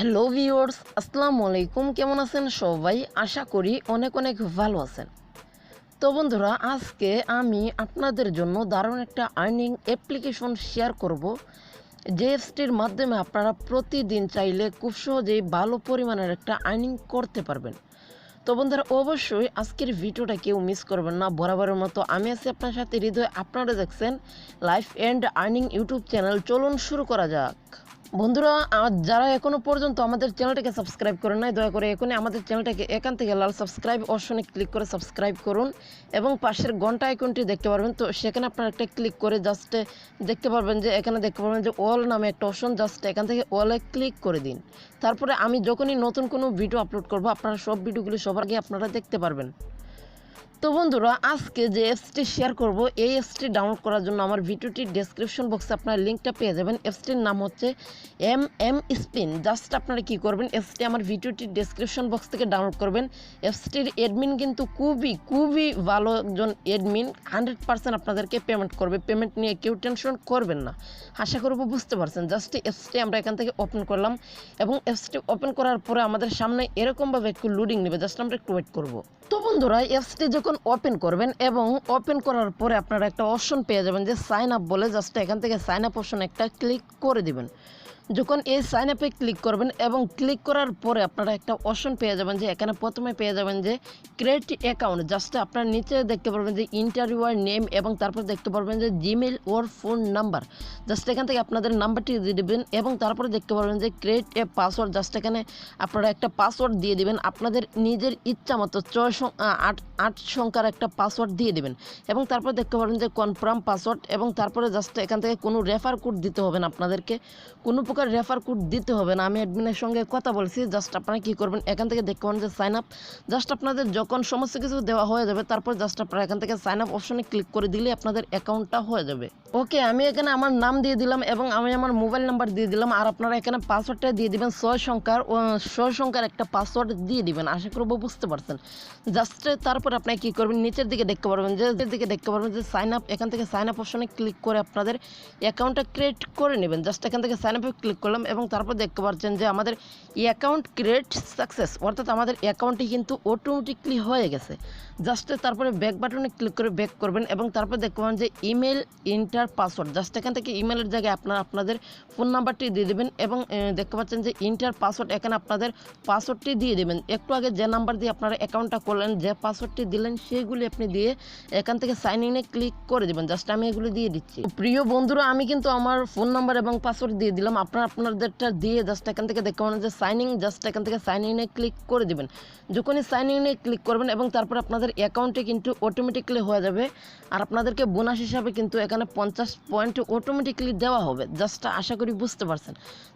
Hello viewers, আসসালামু আলাইকুম। কেমন আছেন সবাই? আশা করি অনেক অনেক ভালো আছেন। তো বন্ধুরা, আজকে আমি আপনাদের জন্য দারুণ একটা আর্নিং অ্যাপ্লিকেশন শেয়ার করব, যে অ্যাপসটির মাধ্যমে আপনারা প্রতিদিন চাইলে খুব সহজেই ভালো পরিমাণের একটা আর্নিং করতে পারবেন। তো বন্ধুরা, অবশ্যই আজকের ভিডিওটা কেউ মিস করবেন না। বরাবরের মতো আমি আছি আপনার সাথে হৃদয়। আপনারা দেখছেন life and earning YouTube channel. চলুন শুরু করা যাক। বন্ধুরা, যারা এখনও পর্যন্ত আমাদের চ্যানেলটাকে সাবস্ক্রাইব করেন নাই, দয়া করে এখনই আমাদের চ্যানেলটাকে এখান থেকে লাল সাবস্ক্রাইব অপশনে ক্লিক করে সাবস্ক্রাইব করুন এবং পাশের ঘন্টা আইকনটি দেখতে পারবেন। তো সেখানে আপনারা একটা ক্লিক করে জাস্ট দেখতে পারবেন যে এখানে দেখতে পারবেন যে অল নামে একটা অপশন, জাস্ট এখান থেকে অলে ক্লিক করে দিন। তারপরে আমি যখনই নতুন কোনো ভিডিও আপলোড করব, আপনারা সব ভিডিওগুলি সবার আগে আপনারা দেখতে পারবেন। তো বন্ধুরা, আজকে যে অ্যাপসটি শেয়ার করব, এই অ্যাপসটি ডাউনলোড করার জন্য আমার ভিডিওটির ডেসক্রিপশন বক্সে আপনারা লিঙ্কটা পেয়ে যাবেন। অ্যাপসটির নাম হচ্ছে স্পিন। জাস্ট আপনারা কী করবেন, অ্যাপসটি আমার ভিডিওটির ডেসক্রিপশন বক্স থেকে ডাউনলোড করবেন। অ্যাপসটির অ্যাডমিন কিন্তু খুবই ভালো একজন অ্যাডমিন, 100% আপনাদেরকে পেমেন্ট করবে। পেমেন্ট নিয়ে কেউ টেনশন করবেন না, আশা করব বুঝতে পারছেন। জাস্ট অ্যাপসটি আমরা এখান থেকে ওপেন করলাম এবং অ্যাপসটি ওপেন করার পরে আমাদের সামনে এরকমভাবে একটু লোডিং নেবে। জাস্ট আমরা একটু ওয়েট করব। তো বন্ধুরা, অ্যাপসটি যখন ওপেন করবেন এবং ওপেন করার পরে আপনারা একটা অপশন পেয়ে যাবেন যে সাইন আপ বলে। জাস্ট এখান থেকে সাইন আপ অপশন একটা ক্লিক করে দিবেন। যখন এই সাইন আপে ক্লিক করবেন এবং ক্লিক করার পরে আপনারা একটা অপশন পেয়ে যাবেন যে এখানে প্রথমে পেয়ে যাবেন যে ক্রিয়েট অ্যাকাউন্ট। জাস্ট আপনার নিচে দেখতে পারবেন যে ইন্টারভিউয়ার নেম এবং তারপর দেখতে পারবেন যে জিমেল ওর ফোন নাম্বার। জাস্ট এখান থেকে আপনাদের নাম্বারটি দিয়ে দেবেন এবং তারপরে দেখতে পারবেন যে ক্রিয়েট এ পাসওয়ার্ড। জাস্ট এখানে আপনারা একটা পাসওয়ার্ড দিয়ে দেবেন, আপনাদের নিজের ইচ্ছা মতো 8 সংখ্যার একটা পাসওয়ার্ড দিয়ে দেবেন এবং তারপর দেখতে পারবেন যে কনফার্ম পাসওয়ার্ড এবং তারপরে জাস্ট এখান থেকে কোনো রেফার কোড দিতে হবে না, আপনাদেরকে কোনো প্রকার রেফার কোড দিতে হবে না। আমি অ্যাডমিনের সঙ্গে কথা বলছি। জাস্ট আপনারা কী করবেন, এখান থেকে দেখতে পাবেন যে সাইন আপ। জাস্ট আপনাদের যখন সমস্ত কিছু দেওয়া হয়ে যাবে, তারপর জাস্ট আপনারা এখান থেকে সাইন আপ অপশনে ক্লিক করে দিলে আপনাদের অ্যাকাউন্টটা হয়ে যাবে। ওকে, আমি এখানে আমার নাম দিয়ে দিলাম এবং আমি আমার মোবাইল নাম্বার দিয়ে দিলাম। আর আপনারা এখানে পাসওয়ার্ডটা দিয়ে দিবেন 6 সংখ্যার একটা পাসওয়ার্ড দিয়ে দিবেন। আশা করবো বুঝতে পারছেন। জাস্ট তারপর আপনি কী করবেন, নিচের দিকে দেখতে পারবেন যে সাইন আপ। এখান থেকে সাইন আপ অপশনে ক্লিক করে আপনাদের অ্যাকাউন্টটা ক্রিয়েট করে নেবেন। জাস্ট এখান থেকে সাইন আপে ক্লিক করলাম এবং তারপর দেখতে পাচ্ছেন যে আমাদের অ্যাকাউন্ট ক্রিয়েট সাকসেস, অর্থাৎ আমাদের অ্যাকাউন্টটি কিন্তু অটোমেটিকলি হয়ে গেছে। জাস্ট তারপরে ব্যাক বাটনে ক্লিক করে ব্যাক করবেন এবং তারপর দেখতে পাবেন যে ইমেল ইন্টার পাসওয়ার্ড। জাস্ট এখান থেকে ইমেলের জায়গায় আপনারা আপনাদের ফোন নাম্বারটি দিয়ে দেবেন এবং দেখতে পাচ্ছেন যে ইন্টার পাসওয়ার্ড, এখানে আপনাদের পাসওয়ার্ডটি দিয়ে দেবেন। একটু আগে যে নাম্বার দিয়ে আপনারা অ্যাকাউন্টটা করলেন, যে পাসওয়ার্ডটি দিলেন, সেইগুলি আপনি দিয়ে এখান থেকে সাইন ইনে ক্লিক করে দেবেন। জাস্ট আমি এগুলো দিয়ে দিচ্ছি। প্রিয় বন্ধুরা, আমি কিন্তু আমার ফোন নাম্বার এবং পাসওয়ার্ড দিয়ে দিলাম। আপনারা আপনাদেরটা দিয়ে জাস্ট এখান থেকে দেখতে পাবেন যে সাইন ইন। জাস্ট এখান থেকে সাইন ইনে ক্লিক করে দেবেন। যখনই সাইন ইনে ক্লিক করবেন এবং তারপর আপনাদের অ্যাকাউন্টে কিন্তু অটোমেটিকলি হয়ে যাবে। আর আপনাদেরকে বোনাস হিসাবে কিন্তু এখানে 50 পয়েন্ট অটোমেটিকলি দেওয়া হবে। জাস্ট আশা করি বুঝতে পারছেন।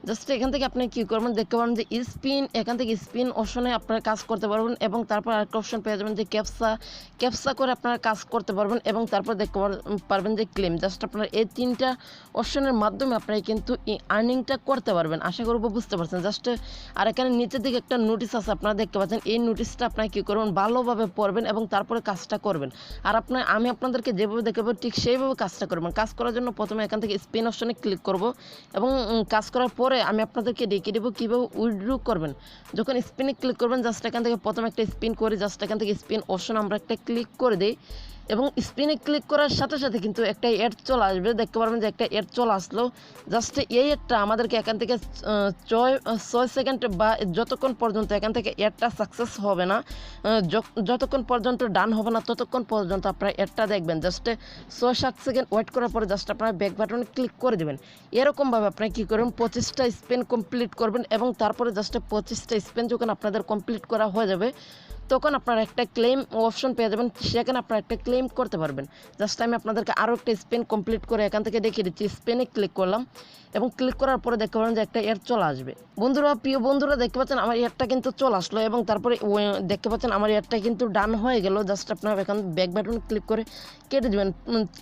জাস্ট এখান থেকে আপনি কী করবেন, দেখতে পাবেন যে স্পিন। এখান থেকে স্পিন অপশনে আপনারা কাজ করতে পারবেন এবং তারপর আরেকটা অপশন পেয়ে যাবেন যে ক্যাপসা করে আপনারা কাজ করতে পারবেন এবং তারপর দেখতে পারবেন যে ক্লেম। জাস্ট আপনারা এই 3টা অপশনের মাধ্যমে আপনারা কিন্তু আর্নিংটা করতে পারবেন। আশা করবো বুঝতে পারছেন। জাস্ট আর এখানে নিচের দিকে একটা নোটিশ আছে, আপনারা দেখতে পাচ্ছেন। এই নোটিশটা আপনারা কী করবেন, ভালোভাবে পড়বেন এবং তারপরে কাজটা করবেন। আর আমি আপনাদেরকে যেভাবে দেখাবো ঠিক সেইভাবে কাজটা করবেন। কাজ করার জন্য প্রথমে এখান থেকে স্পিন অপশনে ক্লিক করব এবং কাজ করার পরে আমি আপনাদেরকে দেখিয়ে দেবো কীভাবে উইথড্র করবেন। যখন স্পিনে ক্লিক করবেন, জাস্ট এখান থেকে প্রথমে একটা স্পিন করে জাস্ট এখান থেকে স্পিন অপশন আমরা একটা ক্লিক করে দিই এবং স্পিনে ক্লিক করার সাথে সাথে কিন্তু একটা অ্যাড চলে আসবে। দেখতে পারবেন যে একটা অ্যাড চলে আসলো। জাস্ট এই অ্যাডটা আমাদেরকে এখান থেকে 6 সেকেন্ড বা যতক্ষণ পর্যন্ত এখান থেকে অ্যাডটা সাকসেস হবে না, যতক্ষণ পর্যন্ত ডান হবে না, ততক্ষণ পর্যন্ত আপনারা অ্যাডটা দেখবেন। জাস্ট 6-7 সেকেন্ড ওয়েট করার পরে জাস্ট আপনারা ব্যাক বাটনে ক্লিক করে দেবেন। এরকমভাবে আপনারা কী করবেন, 25টা স্পেন কমপ্লিট করবেন এবং তারপরে জাস্ট 25টা স্পেন যখন আপনাদের কমপ্লিট করা হয়ে যাবে, তখন আপনারা একটা ক্লেম অপশন পেয়ে যাবেন। সেখানে আপনারা একটা ক্লেম করতে পারবেন। জাস্ট আমি আপনাদেরকে আরও একটা স্পেন কমপ্লিট করে এখান থেকে দেখিয়ে দিচ্ছি। স্পেনে ক্লিক করলাম এবং ক্লিক করার পরে দেখতে পাবেন যে একটা এয়ার চলে আসবে। প্রিয় বন্ধুরা দেখতে পাচ্ছেন আমার এয়ারটা কিন্তু চলে আসলো এবং তারপরে দেখতে পাচ্ছেন আমার এয়ারটা কিন্তু ডান হয়ে গেল। জাস্ট আপনারা এখন ব্যাক বাটন ক্লিক করে কেটে দেবেন।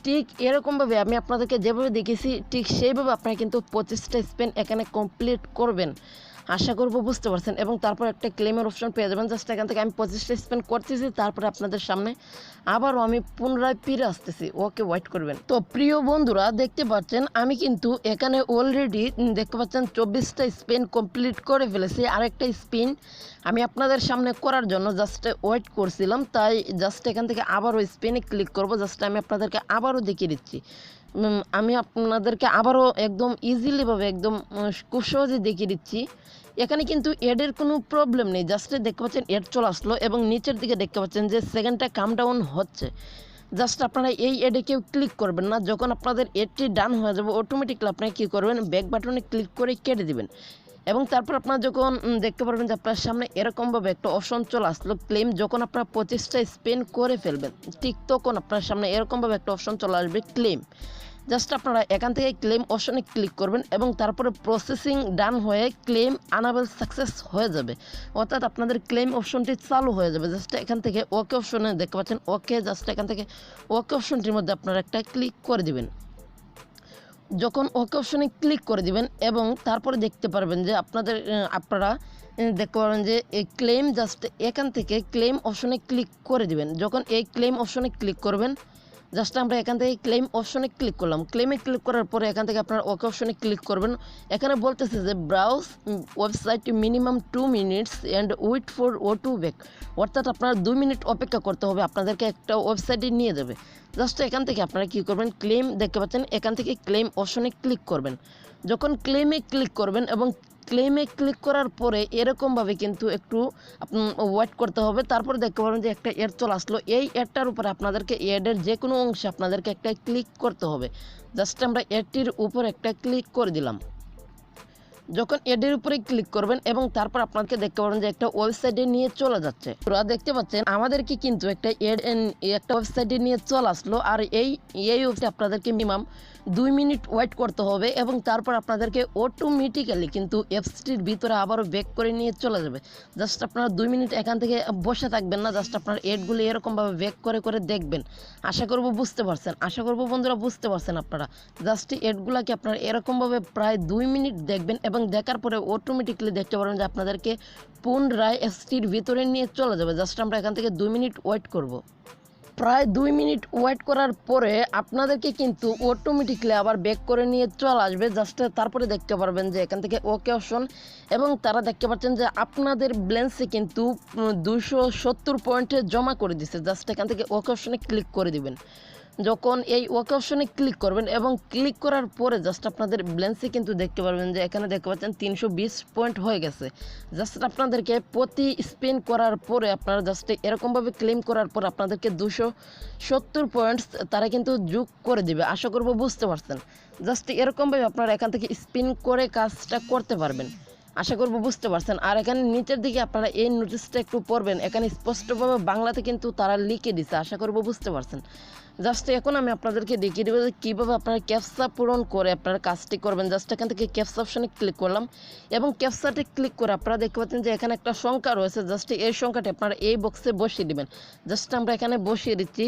ঠিক এরকমভাবে আমি আপনাদেরকে যেভাবে দেখেছি ঠিক সেইভাবে আপনারা কিন্তু 25টা স্পেন এখানে কমপ্লিট করবেন। আশা করব বুঝতে পারছেন। এবং তারপর একটা ক্লেমের অপশন পেয়ে যাবেন। জাস্ট এখান থেকে আমি 25টা স্পেন্ড করতেছি, তারপরে আপনাদের সামনে আবারও আমি পুনরায় ফিরে আসতেছি। ওকে, ওয়েট করবেন। তো প্রিয় বন্ধুরা, দেখতে পাচ্ছেন আমি কিন্তু এখানে অলরেডি দেখতে পাচ্ছেন 24টা স্পিন কমপ্লিট করে ফেলেছি। আরেকটা স্পিন আমি আপনাদের সামনে করার জন্য জাস্ট ওয়েট করছিলাম, তাই জাস্ট এখান থেকে আবারও স্পিনে ক্লিক করব। জাস্ট আমি আপনাদেরকে আবারও দেখিয়ে দিচ্ছি। আমি আপনাদেরকে আবারও একদম ইজিলিভাবে একদম খুব সহজে দেখিয়ে দিচ্ছি। এখানে কিন্তু এডের কোনো প্রবলেম নেই। জাস্ট দেখতে পাচ্ছেন এড চলে আসলো এবং নিচের দিকে দেখতে পাচ্ছেন যে সেকেন্ডটা কাম ডাউন হচ্ছে। জাস্ট আপনারা এই এডে কেউ ক্লিক করবেন না। যখন আপনাদের এডটি ডান হয়ে যাবে অটোমেটিকলি আপনারা কী করবেন, ব্যাক বাটনে ক্লিক করে কেটে দিবেন। এবং তারপর আপনারা যখন দেখতে পারবেন যে আপনার সামনে এরকমভাবে একটা অপশন চলে আসলো ক্লেম, যখন আপনারা 25টা স্পেন্ড করে ফেলবেন ঠিক তখন আপনার সামনে এরকমভাবে একটা অপশন চলে আসবে ক্লেম। জাস্ট আপনারা এখান থেকে ক্লেম অপশনে ক্লিক করবেন এবং তারপরে প্রসেসিং ডান হয়ে ক্লেম আনাবেল সাকসেস হয়ে যাবে, অর্থাৎ আপনাদের ক্লেম অপশনটি চালু হয়ে যাবে। জাস্ট এখান থেকে ওকে অপশনে দেখতে পাচ্ছেন ওকে, জাস্ট এখান থেকে ওকে অপশনটির মধ্যে আপনারা একটা ক্লিক করে দিবেন। যখন ওকে অপশনে ক্লিক করে দিবেন এবং তারপরে দেখতে পারবেন যে আপনারা দেখতে পারবেন যে এই ক্লেম, জাস্ট এখান থেকে ক্লেম অপশনে ক্লিক করে দিবেন। যখন এই ক্লেম অপশনে ক্লিক করবেন, জাস্ট আমরা এখান থেকে ক্লেম অপশনে ক্লিক করলাম। ক্লেমে ক্লিক করার পরে এখান থেকে আপনারা ওকে অপশনে ক্লিক করবেন। এখানে বলতেছে যে browse website minimum 2 minutes and wait for to back, অর্থাৎ আপনারা 2 মিনিট অপেক্ষা করতে হবে, আপনাদেরকে একটা ওয়েবসাইটে নিয়ে যাবে। জাস্ট এখান থেকে আপনারা কী করবেন, ক্লেম দেখতে পাচ্ছেন এখান থেকে ক্লেম অপশনে ক্লিক করবেন। যখন ক্লেমে ক্লিক করবেন এবং ক্লেমে ক্লিক করার পরে এরকমভাবে কিন্তু একটু ওয়েট করতে হবে। তারপরে দেখতে পাবেন যে একটা এড চলে আসলো। এই এডটার উপরে আপনাদেরকে এডের যে কোনো অংশে আপনাদেরকে একটা ক্লিক করতে হবে। জাস্ট আমরা এডটির উপর একটা ক্লিক করে দিলাম। যখন এডের উপরে ক্লিক করবেন এবং তারপর আপনাকে দেখতে পাবেন যে একটা ওয়েবসাইটে নিয়ে চলে যাচ্ছে। তোরা দেখতে পাচ্ছেন আমাদেরকে কিন্তু একটা একটা ওয়েবসাইটে নিয়ে চলে আসলো। আর এই ওয়েবসাইটে আপনাদেরকে মিনিমাম 2 মিনিট ওয়েট করতে হবে এবং তারপর আপনাদেরকে অটোমেটিক্যালি কিন্তু অ্যাপসটির ভিতরে আবারও ব্যাক করে নিয়ে চলে যাবে। জাস্ট আপনারা 2 মিনিট এখান থেকে বসে থাকবেন না, জাস্ট আপনার এডগুলি এরকমভাবে ব্যাক করে করে দেখবেন। আশা করব বুঝতে পারছেন, আশা করব বন্ধুরা বুঝতে পারছেন আপনারা। জাস্ট এডগুলোকে আপনারা এরকমভাবে প্রায় 2 মিনিট দেখবেন এবং দেখার পরে অটোমেটিকলি দেখতে পারবেন যে আপনাদেরকে পুনরায় অ্যাপসটির ভিতরে নিয়ে চলে যাবে। জাস্ট আমরা এখান থেকে 2 মিনিট ওয়েট করব। প্রায় 2 মিনিট ওয়েট করার পরে আপনাদেরকে কিন্তু অটোমেটিকলি আবার ব্যাক করে নিয়ে চলে আসবে। জাস্ট তারপরে দেখতে পারবেন যে এখান থেকে ওকে অপশন এবং তারা দেখতে পাচ্ছেন যে আপনাদের ব্যালেন্সে কিন্তু 270 পয়েন্টে জমা করে দিচ্ছে। জাস্ট এখান থেকে ওকে অপশনে ক্লিক করে দিবেন। যখন এই ওকে অপশনে ক্লিক করবেন এবং ক্লিক করার পরে জাস্ট আপনাদের ব্যালেন্সে কিন্তু দেখতে পারবেন যে এখানে দেখতে পাচ্ছেন 320 পয়েন্ট হয়ে গেছে। জাস্ট আপনাদেরকে প্রতি স্পিন করার পরে আপনারা জাস্ট এরকমভাবে ক্লেম করার পর আপনাদেরকে 270 পয়েন্টস তারা কিন্তু যোগ করে দিবে। আশা করব বুঝতে পারছেন। জাস্ট এরকমভাবে আপনারা এখান থেকে স্পিন করে কাজটা করতে পারবেন। আশা করব বুঝতে পারছেন। আর এখানে নিচের দিকে আপনারা এই নোটিশটা একটু পড়বেন, এখানে স্পষ্টভাবে বাংলাতে কিন্তু তারা লিখে দিচ্ছে। আশা করব বুঝতে পারছেন। জাস্ট এখন আমি আপনাদেরকে দেখিয়ে দেবো যে কীভাবে আপনারা ক্যাপচা পূরণ করে আপনারা কাজটি করবেন। জাস্ট এখান থেকে ক্যাপচা অপশনে ক্লিক করলাম এবং ক্যাপচাতে ক্লিক করে আপনারা দেখতে পাচ্ছেন যে এখানে একটা সংখ্যা রয়েছে। জাস্ট এই সংখ্যাটি আপনারা এই বক্সে বসিয়ে দেবেন। জাস্ট আমরা এখানে বসিয়ে দিচ্ছি,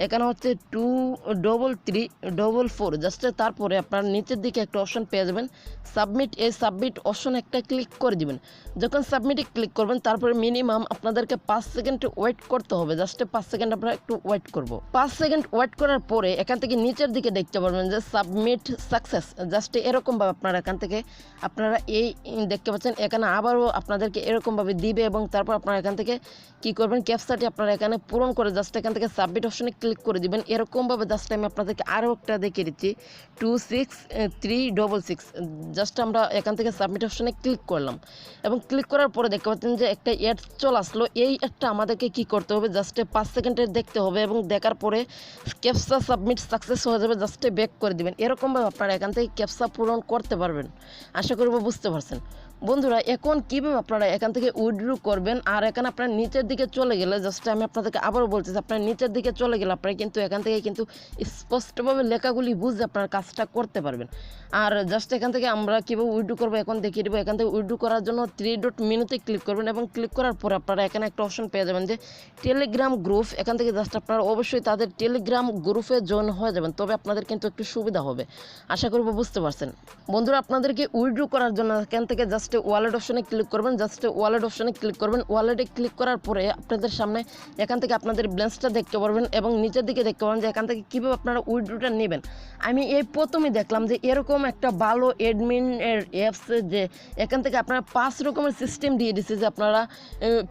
এখানে হচ্ছে 23344। জাস্ট তারপরে আপনার নিচের দিকে একটা অপশন পেয়ে যাবেন সাবমিট। এই সাবমিট অপশনে একটা ক্লিক করে দিবেন। যখন সাবমিটে ক্লিক করবেন তারপরে মিনিমাম আপনাদেরকে 5 সেকেন্ড ওয়েট করতে হবে। জাস্ট 5 সেকেন্ড আপনারা একটু ওয়েট করব। 5 সেকেন্ড ওয়েট করার পরে এখান থেকে নিচের দিকে দেখতে পারবেন যে সাবমিট সাকসেস। জাস্ট এরকমভাবে আপনারা এখান থেকে আপনারা এই দেখতে পাচ্ছেন এখানে আবারও আপনাদেরকে এরকমভাবে দিবে এবং তারপর আপনারা এখান থেকে কী করবেন, ক্যাপচাটি আপনারা এখানে পূরণ করে জাস্ট এখান থেকে সাবমিট অপশনে ক্লিক করে দিবেন। এরকমভাবে জাস্ট আমি আপনাদেরকে আরও একটা দেখিয়ে দিচ্ছি 26366। জাস্ট আমরা এখান থেকে সাবমিট অপশনে ক্লিক করলাম এবং ক্লিক করার পরে দেখতে পাচ্ছেন যে একটা অ্যাড চলে আসলো। এই অ্যাডটা আমাদেরকে কী করতে হবে, জাস্ট 5 সেকেন্ডের দেখতে হবে এবং দেখার পরে ক্যাপচা সাবমিট সাকসেস হয়ে যাবে। জাস্ট ব্যাক করে দিবেন। এরকমভাবে আপনারা এখান থেকে ক্যাপচা পূরণ করতে পারবেন। আশা করব বুঝতে পারছেন। বন্ধুরা এখন কীভাবে আপনারা এখান থেকে উইথড্র করবেন, আর এখানে আপনার নিচের দিকে চলে গেলে জাস্ট আমি আপনাদেরকে আবারও বলতেছি, আপনার নিচের দিকে চলে গেলে আপনারা কিন্তু এখান থেকে কিন্তু স্পষ্টভাবে লেখাগুলি বুঝে আপনার কাজটা করতে পারবেন। আর জাস্ট এখান থেকে আমরা কীভাবে উইথড্র করবো এখন দেখিয়ে দেবো। এখান থেকে উইথড্র করার জন্য 3 ডট মেনুতে ক্লিক করবেন এবং ক্লিক করার পর আপনারা এখানে একটা অপশন পেয়ে যাবেন যে টেলিগ্রাম গ্রুপ। এখান থেকে জাস্ট আপনারা অবশ্যই তাদের টেলিগ্রাম গ্রুপে জয়েন হয়ে যাবেন, তবে আপনাদের কিন্তু একটু সুবিধা হবে। আশা করব বুঝতে পারছেন। বন্ধুরা আপনাদেরকে উইথড্র করার জন্য এখান থেকে জাস্ট জাস্ট ওয়ালেট অপশনে ক্লিক করবেন, ওয়ালেটে ক্লিক করার পরে আপনাদের সামনে এখান থেকে আপনাদের ব্যালেন্সটা দেখতে পারবেন এবং নিচের দিকে দেখতে পাবেন যে এখান থেকে কীভাবে আপনারা উইথড্রটা নেবেন। আমি এই প্রথমেই দেখলাম যে এরকম একটা ভালো অ্যাডমিনের অ্যাপসে যে এখান থেকে আপনারা 5 রকমের সিস্টেম দিয়ে দিচ্ছে যে আপনারা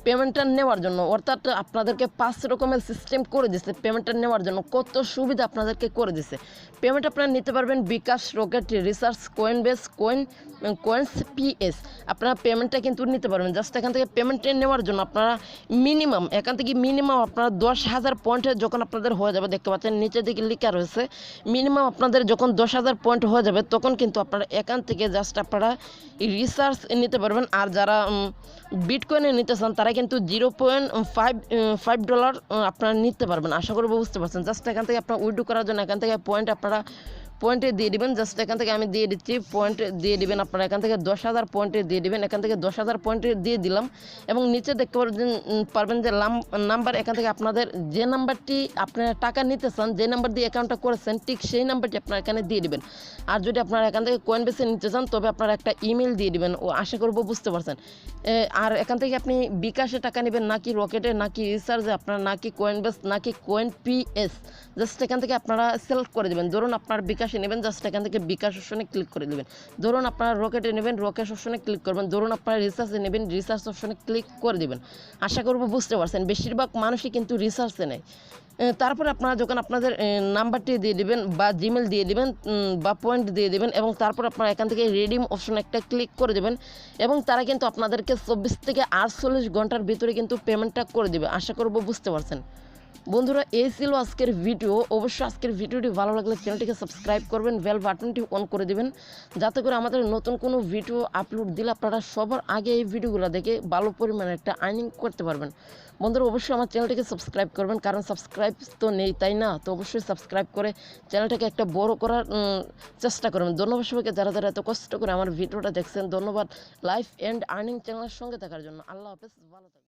পেমেন্টটা নেওয়ার জন্য, অর্থাৎ আপনাদেরকে 5 রকমের সিস্টেম করে দিচ্ছে পেমেন্টটা নেওয়ার জন্য। কত সুবিধা আপনাদেরকে করে দিচ্ছে। পেমেন্ট আপনারা নিতে পারবেন bKash, Rocket, research, Coinbase, coins, PS. আপনারা পেমেন্টটা কিন্তু নিতে পারবেন। জাস্ট এখান থেকে পেমেন্টটা নেওয়ার জন্য আপনারা মিনিমাম আপনারা 10,000 পয়েন্টে যখন আপনাদের হয়ে যাবে, দেখতে পাচ্ছেন নিচের দিকে লেখা রয়েছে মিনিমাম আপনাদের যখন 10,000 পয়েন্ট হয়ে যাবে তখন কিন্তু আপনারা এখান থেকে জাস্ট আপনারা রিসার্চ নিতে পারবেন। আর যারা বিটকয়েনে নিতে চান তারা কিন্তু $0.5 আপনারা নিতে পারবেন। আশা করি বুঝতে পারছেন। জাস্ট এখান থেকে আপনারা উইথড্র করার জন্য এখান থেকে পয়েন্টে দিয়ে দিবেন। জাস্ট এখান থেকে আমি দিয়ে দিচ্ছি, পয়েন্ট দিয়ে দিবেন আপনারা এখান থেকে 10,000 পয়েন্টে দিয়ে দিবেন। এখান থেকে 10,000 পয়েন্টে দিয়ে দিলাম এবং নিচে দেখতে পারবেন যে নাম্বার, এখান থেকে আপনাদের যে নাম্বারটি আপনারা টাকা নিতে চান, যে নাম্বার দিয়ে অ্যাকাউন্টটা করেছেন ঠিক সেই নাম্বারটি আপনারা এখানে দিয়ে দিবেন। আর যদি আপনারা এখান থেকে কয়েনবেসে নিতে চান তবে আপনারা একটা ইমেল দিয়ে দিবেন। ও আশা করব বুঝতে পারছেন। আর এখান থেকে আপনি বিকাশে টাকা নেবেন নাকি রকেটে নাকি রিসার্চে, আপনারা নাকি কয়েনবেস নাকি কয়েন পিএস, জাস্ট এখান থেকে আপনারা সিলেক্ট করে দেবেন। ধরুন আপনার বিকাশে নেবেন, জাস্ট এখান থেকে বিকাশ অপশনে ক্লিক করে দেবেন। ধরুন আপনারা রকেটে নেবেন, রকেট অপশনে ক্লিক করবেন। ধরুন আপনারা রিসার্চে নেবেন, রিসার্চ অপশনে ক্লিক করে দেবেন। আশা করব বুঝতে পারছেন। বেশিরভাগ মানুষই কিন্তু রিসার্চে নেয়। তারপরে আপনারা যখন আপনাদের নাম্বারটি দিয়ে দিবেন বা জিমেল দিয়ে দিবেন বা পয়েন্ট দিয়ে দিবেন এবং তারপর আপনারা এখান থেকে রিডিম অপশন একটা ক্লিক করে দেবেন এবং তারা কিন্তু আপনাদেরকে 24 থেকে 48 ঘন্টার ভিতরে কিন্তু পেমেন্টটা করে দেবে। আশা করব বুঝতে পারছেন। বন্ধুরা, এই ছিল আজকের ভিডিও। অবশ্যই আজকের ভিডিওটি ভালো লাগলে চ্যানেলটিকে সাবস্ক্রাইব করবেন, বেল বাটনটি অন করে দেবেন যাতে করে আমাদের নতুন কোনো ভিডিও আপলোড দিলে আপনারা সবার আগে এই ভিডিওগুলো দেখে ভালো পরিমাণে একটা আর্নিং করতে পারবেন। বন্ধুরা, অবশ্যই আমার চ্যানেলটিকে সাবস্ক্রাইব করবেন, কারণ সাবস্ক্রাইব তো নেই তাই না, তো অবশ্যই সাবস্ক্রাইব করে চ্যানেলটাকে একটা বড় করার চেষ্টা করবেন। ধন্যবাদ সবাইকে যারা এত কষ্ট করে আমার ভিডিওটা দেখছেন। ধন্যবাদ লাইফ অ্যান্ড আর্নিং চ্যানেলের সঙ্গে থাকার জন্য। আল্লাহ হাফেজ, ভালো থাকবেন।